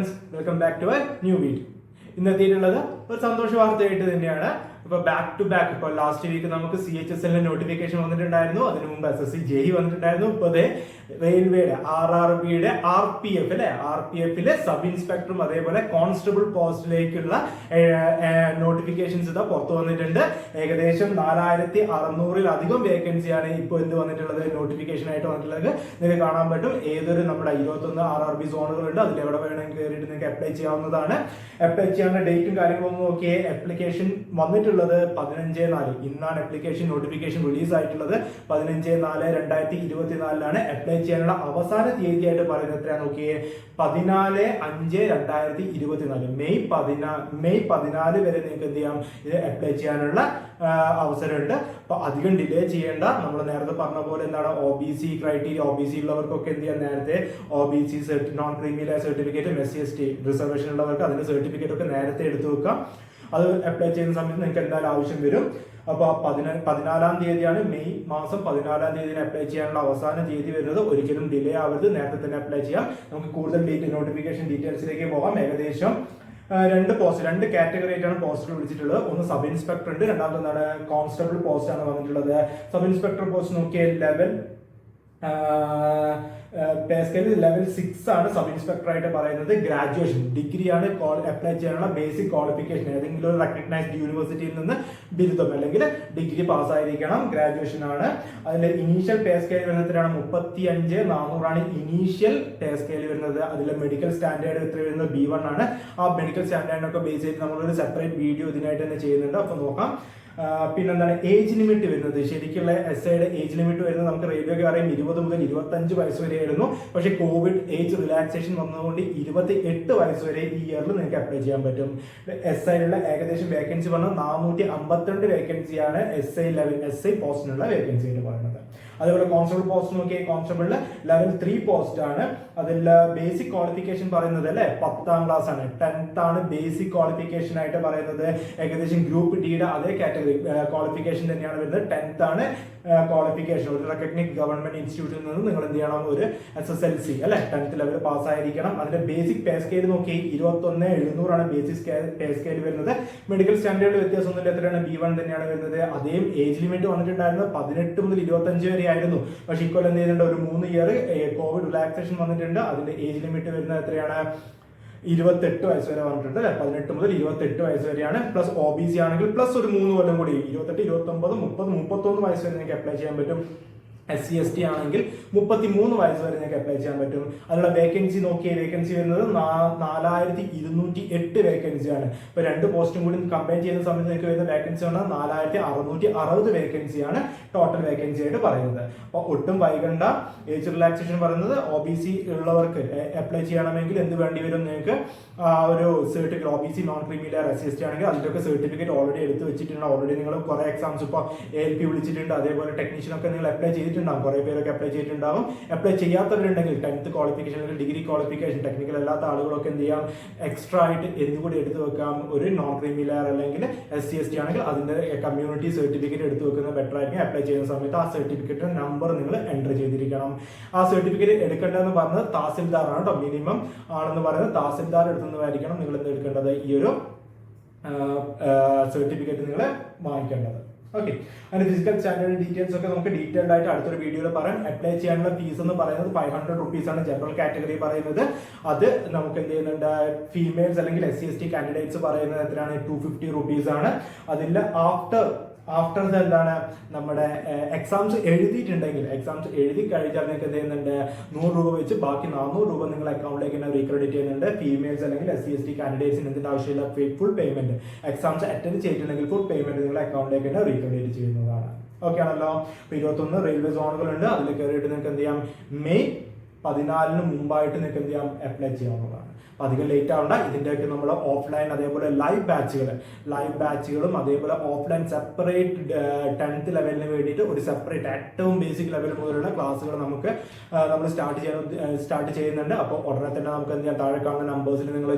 Friends, welcome back to a new video. ഇന്ന് എത്തിയിട്ടുള്ളത് ഒരു സന്തോഷ വാർത്തയായിട്ട് തന്നെയാണ്. ഇപ്പൊ ബാക്ക് ടു ബാക്ക് ഇപ്പോൾ ലാസ്റ്റ് വീക്ക് നമുക്ക് CHSL നോട്ടിഫിക്കേഷൻ വന്നിട്ടുണ്ടായിരുന്നു. അതിനു മുമ്പ് SSC JEE വന്നിട്ടുണ്ടായിരുന്നു. ഇപ്പൊ റെയിൽവേയുടെ RRBയുടെ RPFിലെ സബ് ഇൻസ്പെക്ടറും അതേപോലെ കോൺസ്റ്റബിൾ പോസ്റ്റിലേക്കുള്ള നോട്ടിഫിക്കേഷൻസ് ഇതാ പുറത്തു വന്നിട്ടുണ്ട്. ഏകദേശം 4600-ലധികം വേക്കൻസിയാണ് ഇപ്പോൾ എന്ത് വന്നിട്ടുള്ളത്, നോട്ടിഫിക്കേഷൻ ആയിട്ട് വന്നിട്ടുള്ളത്. നിങ്ങൾക്ക് കാണാൻ പറ്റും. ഏതൊരു നമ്മുടെ 21 RRB സോണുകളുണ്ട്. അതിൽ എവിടെ വേണമെങ്കിൽ കയറിയിട്ട് നിങ്ങൾക്ക് അപ്ലൈ ചെയ്യാവുന്നതാണ്. അപ്ലൈ ചെയ്യാനുള്ള ഡേറ്റും കാര്യങ്ങളും നോക്കിയേ. അപ്ലിക്കേഷൻ വന്നിട്ടുള്ളത് 15/4. ഇന്നാണ് അപ്ലിക്കേഷൻ നോട്ടിഫിക്കേഷൻ റിലീസ് ആയിട്ടുള്ളത്. 15/4/2024 അപ്ലൈ ചെയ്യാനുള്ള അവസാന തീയതിയായിട്ട് പറയുന്നത് എത്രയാണ് നോക്കിയേ, 14/5/2024. മെയ് 14 വരെ നിങ്ങൾക്ക് എന്ത് ചെയ്യാം, ഇത് അപ്ലൈ ചെയ്യാനുള്ള അവസരമുണ്ട്. അപ്പൊ അധികം ഡിലേ ചെയ്യേണ്ട. നമ്മൾ നേരത്തെ പറഞ്ഞ പോലെ എന്താണ് OBC ക്രൈറ്റീരിയ, OBC ഉള്ളവർക്കൊക്കെ എന്ത് ചെയ്യാം, നേരത്തെ OBC നോൺ ക്രീമി ലെയർ സർട്ടിഫിക്കറ്റും SC/ST റിസർവേഷൻ ഉള്ളവർക്ക് അതിന്റെ സർട്ടിഫിക്കറ്റ് ഒക്കെ നേരത്തെ എടുത്തു വെക്കാം. അത് അപ്ലൈ ചെയ്യുന്ന സമയത്ത് നിങ്ങൾക്ക് എന്തായാലും ആവശ്യം വരും. അപ്പൊ 14 തീയതിയാണ്, മെയ് മാസം 14 തീയതിന് അപ്ലൈ ചെയ്യാനുള്ള അവസാന തീയതി വരുന്നത്. ഒരിക്കലും ഡിലേ ആവരുത്, നേരത്തെ തന്നെ അപ്ലൈ ചെയ്യാം. നമുക്ക് കൂടുതൽ നോട്ടിഫിക്കേഷൻ ഡീറ്റെയിൽസിലേക്ക് പോകാം. ഏകദേശം രണ്ട് കാറ്റഗറി ആയിട്ടാണ് പോസ്റ്റുകൾ വിളിച്ചിട്ടുള്ളത്. ഒന്ന് സബ് ഇൻസ്പെക്ടർ ഉണ്ട്, രണ്ടാമത് എന്താണ് കോൺസ്റ്റബിൾ പോസ്റ്റ് ആണ് വന്നിട്ടുള്ളത്. സബ് ഇൻസ്പെക്ടർ പോസ്റ്റ് നോക്കിയാൽ പേ സ്കെയിൽ ലെവൽ 6 ആണ് സബ് ഇൻസ്പെക്ടർ ആയിട്ട് പറയുന്നത്. ഗ്രാജുവേഷൻ ഡിഗ്രിയാണ് അപ്ലൈ ചെയ്യാനുള്ള ബേസിക് ക്വാളിഫിക്കേഷൻ. ഏതെങ്കിലും ഒരു റെക്കഗ്നൈസ്ഡ് യൂണിവേഴ്സിറ്റിയിൽ നിന്ന് ബിരുദം അല്ലെങ്കിൽ ഡിഗ്രി പാസ്സായിരിക്കണം. ഗ്രാജുവേഷൻ ആണ്. അതിന്റെ ഇനീഷ്യൽ പേ സ്കെയിൽ വരുന്നതിനാണ് 35,400 ഇനീഷ്യൽ പേ സ്കെയിൽ വരുന്നത്. അതിലെ മെഡിക്കൽ സ്റ്റാൻഡേർഡ് എത്ര വരുന്നത് B1 ആണ്. ആ മെഡിക്കൽ സ്റ്റാൻഡേർഡിനൊക്കെ ബേസ് ചെയ്ത് നമ്മളൊരു സെപ്പറേറ്റ് വീഡിയോ ഇതിനായിട്ട് തന്നെ ചെയ്യുന്നുണ്ട്. അപ്പൊ നോക്കാം. പിന്നെന്താണ് ഏജ് ലിമിറ്റ് വരുന്നത്, ശരിക്കുള്ള SIയുടെ ഏജ് ലിമിറ്റ് വരുന്നത് നമുക്ക് റെയിൽവേക്ക് അറിയാം 20 മുതൽ 25 വയസ്സ് വരെ ആയിരുന്നു. പക്ഷേ കോവിഡ് ഏജ് റിലാക്സേഷൻ വന്നതുകൊണ്ട് 28 വയസ്സ് വരെ ഈ ഇയറിൽ നിങ്ങൾക്ക് അപ്ലൈ ചെയ്യാൻ പറ്റും. SIയിലുള്ള ഏകദേശം വേക്കൻസി പറഞ്ഞാൽ 452 വേക്കൻസിയാണ് SI പോസ്റ്റിനുള്ള വേക്കൻസി ആയിട്ട് പറയുന്നത്. അതേപോലെ കോൺസ്റ്റബിൾ പോസ്റ്റ് നോക്കിയാൽ കോൺസ്റ്റബിളിൽ ലെവൽ 3 പോസ്റ്റ് ആണ്. അതിൽ ബേസിക് ക്വാളിഫിക്കേഷൻ പറയുന്നത് അല്ലെ 10ാം ക്ലാസ് ആണ്. 10th ആണ് ബേസിക് ക്വാളിഫിക്കേഷൻ ആയിട്ട് പറയുന്നത്. ഏകദേശം ഗ്രൂപ്പ് ഡിയുടെ അതേ കാറ്റഗറി ക്വാളിഫിക്കേഷൻ തന്നെയാണ് വരുന്നത്. 10th ആണ് ക്വാളിഫിക്കേഷൻ. ഒരു റെക്കഗ്നൈസ്ഡ് ഗവൺമെന്റ് ഇൻസ്റ്റിറ്റ്യൂട്ടിൽ നിന്ന് നിങ്ങൾ എന്ത് ചെയ്യണം, ഒരു SSLC അല്ലെ 10th ലെവൽ പാസ്സായിരിക്കണം. അതിന്റെ ബേസിക് പേ സ്കെയിൽ നോക്കി 21,700 ബേസിക് പേ സ്കെയിൽ വരുന്നത്. മെഡിക്കൽ സ്റ്റാൻഡേർഡ് വ്യത്യാസമൊന്നുമില്ല, എത്രയാണ് B1 തന്നെയാണ് വരുന്നത്. അതേ ഏജ് ലിമിറ്റ് വന്നിട്ടുണ്ടായിരുന്നത് 18 മുതൽ 25 വരെ ആയിരുന്നു. പക്ഷെ ഇപ്പോൾ എന്ത് ചെയ്യുന്നുണ്ട്, ഒരു 3 ഇയർ കോവിഡ് റിലാക്സേഷൻ വന്നിട്ടുണ്ട്. അതിന്റെ ഏജ് ലിമിറ്റ് വരുന്നത് എത്രയാണ്, 28 വയസ്സ് വരെ വന്നിട്ടുണ്ട്. 18 മുതൽ 28 വയസ്സ് വരെയാണ്. പ്ലസ് OBC ആണെങ്കിൽ പ്ലസ് ഒരു 3 കൊല്ലം കൂടി 28, 29, 30, 31 വയസ്സ് വരെ നിങ്ങൾക്ക് അപ്ലൈ ചെയ്യാൻ പറ്റും. SC/ST ആണെങ്കിൽ 33 വയസ്സ് വരെ നിങ്ങൾക്ക് അപ്ലൈ ചെയ്യാൻ പറ്റും. അതിനുള്ള വേക്കൻസി നോക്കിയ വേക്കൻസി വരുന്നത് 4208 വേക്കൻസിയാണ്. ഇപ്പൊ രണ്ട് പോസ്റ്റും കൂടി കമ്പയർ ചെയ്യുന്ന സമയത്ത് നിങ്ങൾക്ക് വരുന്ന വേക്കൻസി ആണ് 4660 വേക്കൻസിയാണ് ടോട്ടൽ വേക്കൻസി ആയിട്ട് പറയുന്നത്. അപ്പൊ ഒട്ടും വൈകണ്ട. ഏജ് റിലാക്സേഷൻ പറയുന്നത് OBC ഉള്ളവർക്ക് അപ്ലൈ ചെയ്യണമെങ്കിൽ എന്ത് വേണ്ടി വരും, നിങ്ങൾക്ക് ഒരു certificate OBC non creamy layer SC/ST ആണെങ്കിൽ അതിന്റെയൊക്കെ സർട്ടിഫിക്കറ്റ് ഓൾറെഡി എടുത്ത് വെച്ചിട്ടുണ്ട്. ഓൾറെഡി നിങ്ങൾ കുറെ എക്സാംസ് ഇപ്പോൾ ALP വിളിച്ചിട്ടുണ്ട്. അതേപോലെ ടെക്നീഷ്യൻ ഒക്കെ നിങ്ങൾ അപ്ലൈ ചെയ്തിട്ടുണ്ടാകും. കുറെ പേരൊക്കെ അപ്ലൈ ചെയ്തിട്ടുണ്ടാകും. അപ്ലൈ ചെയ്യാത്തവരുണ്ടെങ്കിൽ 10th ക്വാളിഫിക്കേഷൻ അല്ലെങ്കിൽ ഡിഗ്രി ക്വാളിഫിക്കേഷൻ ടെക്നിക്കൽ അല്ലാത്ത ആളുകളൊക്കെ എന്ത് ചെയ്യാം, എക്സ്ട്രാ ആയിട്ട് എന്തുകൂടി എടുത്തു വെക്കാം, ഒരു നോൺ ക്രീമി ലെയർ അല്ലെങ്കിൽ SC/ST ആണെങ്കിൽ അതിന്റെ കമ്മ്യൂണിറ്റി സർട്ടിഫിക്കറ്റ് എടുത്തു വെക്കുന്നത് ബെറ്റർ ആയിരിക്കും. അപ്ലൈ ചെയ്യുന്ന സമയത്ത് ആ സർട്ടിഫിക്കറ്റ് നമ്പർ നിങ്ങൾ എൻ്റർ ചെയ്തിരിക്കണം. ആ സർട്ടിഫിക്കറ്റ് എടുക്കേണ്ടതെന്ന് പറഞ്ഞത് തഹസിൽദാറാണ് കേട്ടോ. മിനിമം ആണെന്ന് പറയുന്നത് തഹസിൽദാർ എടുക്കുന്നതായിരിക്കണം നിങ്ങൾ എന്ത് എടുക്കേണ്ടത്, ഈ ഒരു സർട്ടിഫിക്കറ്റ് നിങ്ങൾ വാങ്ങിക്കേണ്ടത്. ഓക്കെ. അതിന്റെ ഫിസിക്കൽ സ്റ്റാൻഡേർഡ് ഡീറ്റെയിൽസ് ഒക്കെ നമുക്ക് ഡീറ്റെയിൽഡ് ആയിട്ട് അടുത്തൊരു വീഡിയോയിൽ പറയാം. അപ്ലൈ ചെയ്യാനുള്ള ഫീസ് എന്ന് പറയുന്നത് 500 rupees ആണ് ജനറൽ കാറ്റഗറി പറയുന്നത്. അത് നമുക്ക് എന്ത് ചെയ്യുന്നുണ്ട്, ഫീമെയിൽസ് അല്ലെങ്കിൽ SC/ST കാൻഡിഡേറ്റ്സ് പറയുന്നത് എത്രയാണ്, 250 rupees ആണ്. അതിൽ ആഫ്റ്റർ എന്താണ് നമ്മുടെ എക്സാംസ് എഴുതിയിട്ടുണ്ടെങ്കിൽ, എക്സാംസ് എഴുതി കഴിഞ്ഞാൽ നിങ്ങൾക്ക് എന്ത് ചെയ്യുന്നുണ്ട്, 100 രൂപ വെച്ച് ബാക്കി 400 രൂപ നിങ്ങൾ അക്കൗണ്ടിലേക്ക് തന്നെ റീക്രെഡിറ്റ് ചെയ്യുന്നുണ്ട്. ഫീമെയിൽസ് അല്ലെങ്കിൽ SC/ST കാൻഡിഡേറ്റ്സിന് എന്തിന്റെ ആവശ്യമില്ല, ഫുൾ പേയ്മെന്റ്. എക്സാംസ് അറ്റൻഡ് ചെയ്തിട്ടുണ്ടെങ്കിൽ ഫുൾ പേയ്മെന്റ് നിങ്ങളുടെ അക്കൗണ്ടിലേക്ക് തന്നെ റീക്രെഡിറ്റ് ചെയ്യുന്നതാണ്. ഓക്കെ ആണല്ലോ. 21 റെയിൽവേ സോണുകളുണ്ട്. അതിൽ കയറിയിട്ട് നിങ്ങൾക്ക് എന്ത് ചെയ്യാം, മെയ് 14 മുമ്പായിട്ട് നിങ്ങൾക്ക് എന്ത് ചെയ്യാം, അപ്ലൈ ചെയ്യാവുന്നതാണ്. അധികം ലേറ്റ് ആവണ്ട. ഇതിൻ്റെയൊക്കെ നമ്മൾ ഓഫ്ലൈൻ അതേപോലെ ലൈവ് ബാച്ചുകളും അതേപോലെ ഓഫ്ലൈൻ സെപ്പറേറ്റ് 10th ലെവലിന് വേണ്ടിയിട്ട് ഒരു സെപ്പറേറ്റ് ഏറ്റവും ബേസിക് ലെവൽ മുതലുള്ള ക്ലാസ്സുകൾ നമ്മൾ സ്റ്റാർട്ട് ചെയ്യുന്നുണ്ട്. അപ്പോൾ ഉടനെ തന്നെ നമുക്ക് എന്ത് ചെയ്യാം, താഴെ കാണുന്ന നമ്പേഴ്സിൽ നിങ്ങൾ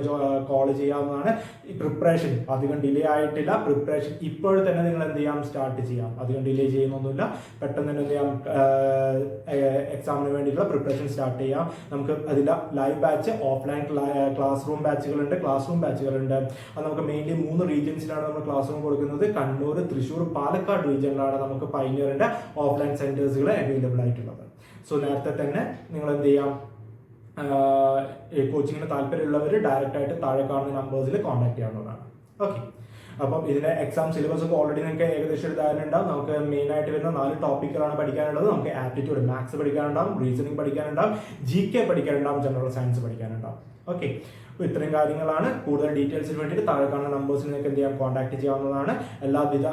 കോൾ ചെയ്യാവുന്നതാണ്. ഈ പ്രിപ്പറേഷൻ അധികം ഡിലേ ആയിട്ടില്ല. പ്രിപ്പറേഷൻ ഇപ്പോഴും തന്നെ നിങ്ങൾ എന്ത് ചെയ്യാം, സ്റ്റാർട്ട് ചെയ്യാം. അധികം ഡിലേ ചെയ്യുന്നൊന്നുമില്ല. പെട്ടെന്ന് തന്നെ എന്ത് ചെയ്യാം, എക്സാമിന് വേണ്ടിയിട്ടുള്ള പ്രിപ്പറേഷൻ സ്റ്റാർട്ട് ചെയ്യാം. നമുക്ക് അതിൽ live batch, offline class classroom ബാച്ചുകളുണ്ട്. അത് നമുക്ക് മെയിൻലി 3 റീജിയൻസിലാണ് നമ്മൾ ക്ലാസ് റൂം കൊടുക്കുന്നത്. കണ്ണൂർ, തൃശ്ശൂർ, പാലക്കാട് റീജിയനിലാണ് നമുക്ക് പൈനിയറിന്റെ ഓഫ്ലൈൻ സെന്റേഴ്സുകൾ അവൈലബിൾ ആയിട്ടുള്ളത്. സോ നേരത്തെ തന്നെ നിങ്ങൾ എന്ത് ചെയ്യാം, കോച്ചിങ്ങിന് താല്പര്യമുള്ളവർ ഡയറക്റ്റ് ആയിട്ട് താഴെ കാണുന്ന നമ്പേഴ്സിൽ കോൺടാക്ട് ചെയ്യാവുന്നതാണ്. ഓക്കെ, അപ്പം ഇതിന്റെ എക്സാം സിലബസ് ഒക്കെ ഓൾറെഡി നിങ്ങൾക്ക് ഏകദേശം ഒരു ധാരണ ഉണ്ടാവും. നമുക്ക് മെയിൻ ആയിട്ട് വരുന്ന 4 ടോപ്പിക്കുകളാണ് പഠിക്കാനുള്ളത്. നമുക്ക് ആപ്റ്റിറ്റ്യൂഡ്, മാത്സ് പഠിക്കാനുണ്ടാവും, റീസണിങ് പഠിക്കാനുണ്ടാവും, GK പഠിക്കാനുണ്ടാവും, ജനറൽ സയൻസ് പഠിക്കാനുണ്ടാവും. ഓക്കെ, അപ്പോൾ ഇത്രയും കാര്യങ്ങളാണ്. കൂടുതൽ ഡീറ്റെയിൽസിന് വേണ്ടിയിട്ട് താഴെ കാണുന്ന നമ്പേഴ്സിൽ നിങ്ങൾക്ക് എന്ത് ചെയ്യാം, കോൺടാക്ട് ചെയ്യാവുന്നതാണ്. എല്ലാവിധ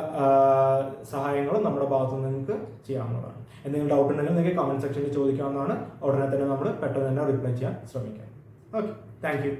സഹായങ്ങളും നമ്മുടെ ഭാഗത്തു നിന്ന് നിങ്ങൾക്ക് ചെയ്യാവുന്നതാണ്. എന്തെങ്കിലും ഡൗട്ട് ഉണ്ടെങ്കിൽ നിങ്ങൾക്ക് കമന്റ് സെക്ഷനിൽ ചോദിക്കാവുന്നതാണ്. ഉടനെ തന്നെ നമ്മൾ പെട്ടെന്ന് തന്നെ റിപ്ലൈ ചെയ്യാൻ ശ്രമിക്കാം. Okay, thank you.